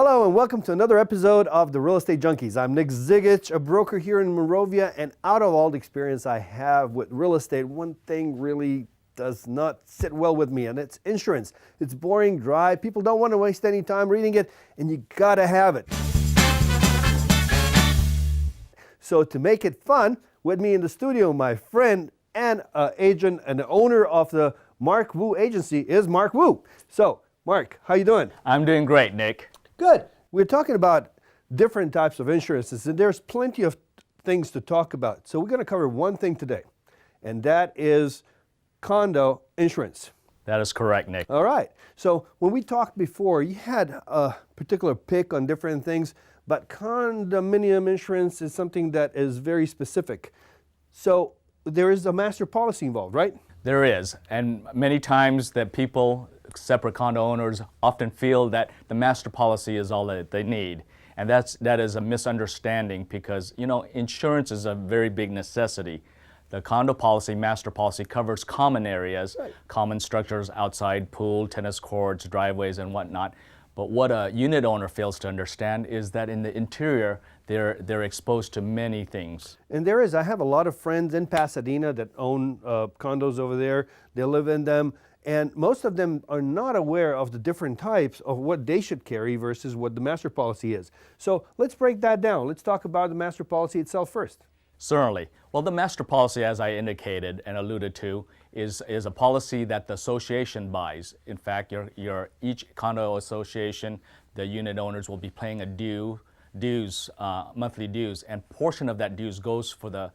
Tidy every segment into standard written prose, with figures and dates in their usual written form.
Hello and welcome to another episode of the Real Estate Junkies. I'm Nick Zigich, a broker here in Monrovia, and out of all the experience I have with real estate, one thing really does not sit well with me, and it's insurance. It's boring, dry, people don't want to waste any time reading it, and you gotta have it. So to make it fun, with me in the studio, my friend and agent and the owner of the Mark Wu Agency is Mark Wu. So, Mark, how you doing? I'm doing great, Nick. Good. We're talking about different types of insurances, and there's plenty of things to talk about. So we're going to cover one thing today, and that is condo insurance. That is correct, Nick. All right. So when we talked before, you had a particular pick on different things, but condominium insurance is something that is very specific. So there is a master policy involved, right? There is, and many times that people, separate condo owners, often feel that the master policy is all that they need. And that is a misunderstanding because, you know, insurance is a very big necessity. The condo policy, master policy, covers common areas, right, common structures outside, pool, tennis courts, driveways, and whatnot. But what a unit owner fails to understand is that in the interior, they're exposed to many things. And I have a lot of friends in Pasadena that own condos over there. They live in them, and most of them are not aware of the different types of what they should carry versus what the master policy is. So let's break that down. Let's talk about the master policy itself first. Certainly. Well, the master policy, as I indicated and alluded to, is a policy that the association buys. In fact, each condo association, the unit owners will be paying a monthly dues, and portion of that dues goes for the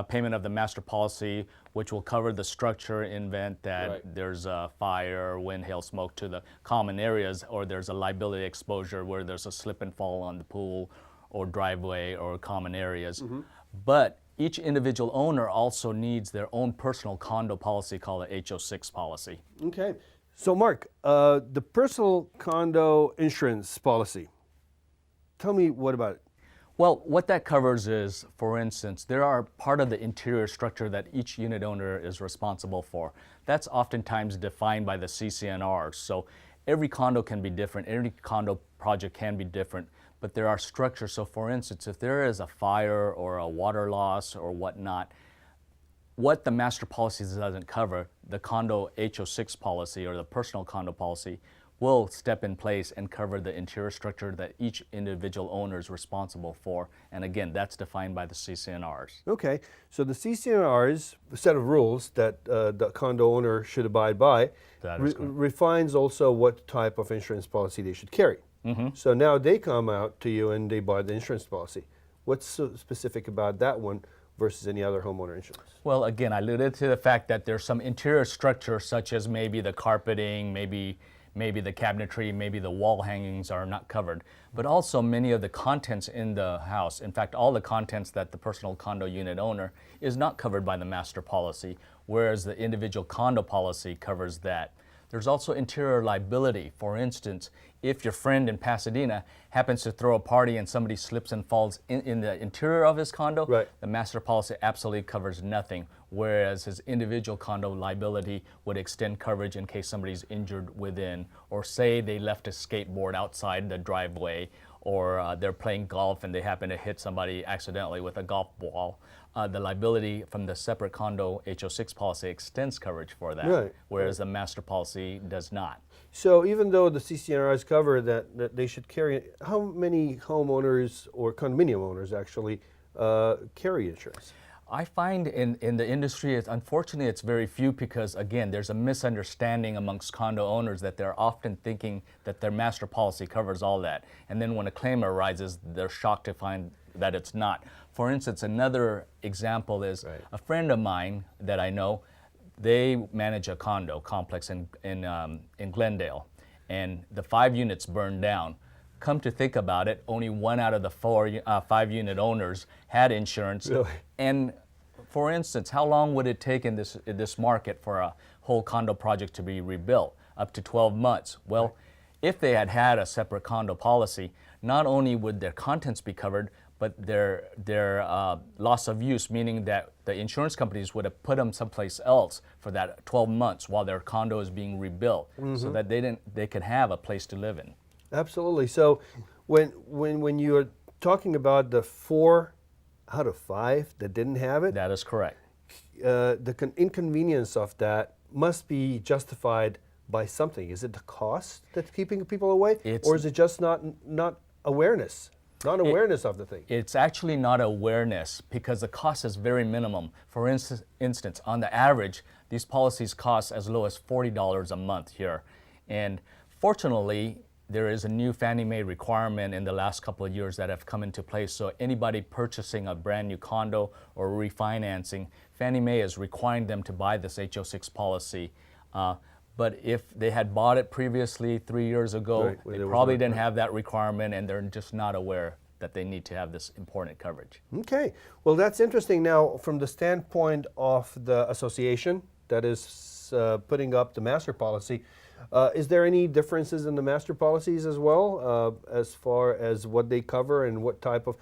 payment of the master policy, which will cover the structure in event that right, there's a fire, wind, hail, smoke to the common areas, or there's a liability exposure where there's a slip and fall on the pool or driveway or common areas. Mm-hmm. But each individual owner also needs their own personal condo policy called a REJ0115 policy. Okay. So Mark, the personal condo insurance policy, tell me what about it? Well, what that covers is, for instance, there are part of the interior structure that each unit owner is responsible for. That's oftentimes defined by the CCNRs. So every condo can be different, every condo project can be different, but there are structures. So for instance, if there is a fire or a water loss or whatnot, what the master policy doesn't cover, the condo REJ0115 policy or the personal condo policy will step in place and cover the interior structure that each individual owner is responsible for. And again, that's defined by the CCNRs. Okay, so the CCNRs, the set of rules that the condo owner should abide by, refines also what type of insurance policy they should carry. Mm-hmm. So now they come out to you and they buy the insurance policy. What's so specific about that one versus any other homeowner insurance? Well, again, I alluded to the fact that there's some interior structure such as maybe the carpeting, maybe the cabinetry, maybe the wall hangings are not covered, but also many of the contents in the house. In fact, all the contents that the personal condo unit owner is not covered by the master policy, whereas the individual condo policy covers that. There's also interior liability. For instance, if your friend in Pasadena happens to throw a party and somebody slips and falls in the interior of his condo, right, the master policy absolutely covers nothing, whereas his individual condo liability would extend coverage in case somebody's injured within, or say they left a skateboard outside the driveway, or they're playing golf and they happen to hit somebody accidentally with a golf ball. The liability from the separate condo REJ0115 policy extends coverage for that, right, whereas the master policy does not. So even though the CCNRs cover that they should carry, how many homeowners or condominium owners actually carry insurance? I find in the industry, unfortunately, it's very few because, again, there's a misunderstanding amongst condo owners that they're often thinking that their master policy covers all that. And then when a claim arises, they're shocked to find that it's not. For instance, another example is right, a friend of mine that I know, they manage a condo complex in Glendale, and the 5 units burned down. Come to think about it, only 1 out of the 5 unit owners had insurance. Really? And for instance, how long would it take in this market for a whole condo project to be rebuilt? Up to 12 months. Well, right, if they had had a separate condo policy, not only would their contents be covered, but their loss of use, meaning that the insurance companies would have put them someplace else for that 12 months while their condo is being rebuilt, mm-hmm, so that they could have a place to live in. Absolutely. So when you're talking about the 4 out of 5 that didn't have it, That is correct. the inconvenience of that must be justified by something. Is it the cost that's keeping people away, or is it just not awareness? Not awareness of the thing. It's actually not awareness because the cost is very minimum. For instance, on the average, these policies cost as low as $40 a month here. And fortunately, there is a new Fannie Mae requirement in the last couple of years that have come into place. So anybody purchasing a brand new condo or refinancing, Fannie Mae is requiring them to buy this HO6 policy. But if they had bought it previously 3 years ago, Right, they probably didn't have that requirement, and they're just not aware that they need to have this important coverage. Okay, well that's interesting. Now, from the standpoint of the association that is putting up the master policy, is there any differences in the master policies as well, as far as what they cover and what type of,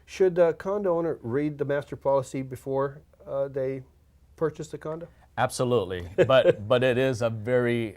should the condo owner read the master policy before they purchase the condo? Absolutely, but it is a very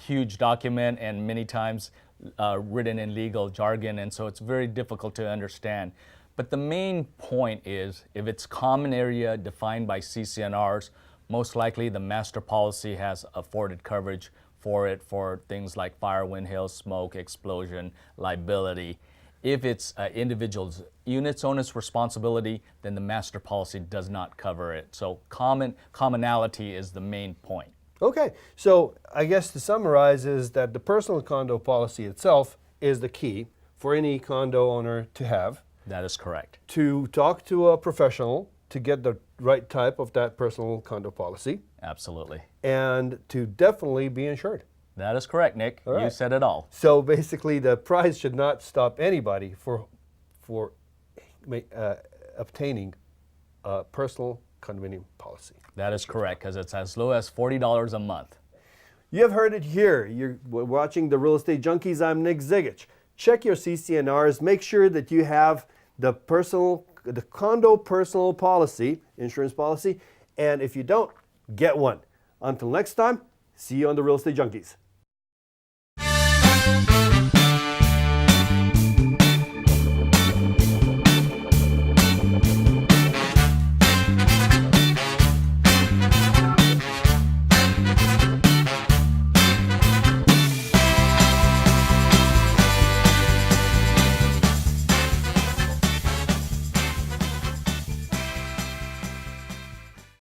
huge document and many times written in legal jargon, and so it's very difficult to understand. But the main point is, if it's common area defined by CCNRs, most likely the master policy has afforded coverage for it for things like fire, wind, hail, smoke, explosion, liability. If it's individual's unit's owner's responsibility, then the master policy does not cover it. So commonality is the main point. Okay, so I guess to summarize is that the personal condo policy itself is the key for any condo owner to have. That is correct. To talk to a professional to get the right type of that personal condo policy. Absolutely. And to definitely be insured. That is correct, Nick. All right. You said it all. So basically the price should not stop anybody for obtaining a personal condominium policy. That is correct, because it's as low as $40 a month. You have heard it here. You're watching the Real Estate Junkies. I'm Nick Zigich. Check your CCNRs. Make sure that you have the condo personal policy, insurance policy, and if you don't, get one. Until next time, see you on the Real Estate Junkies.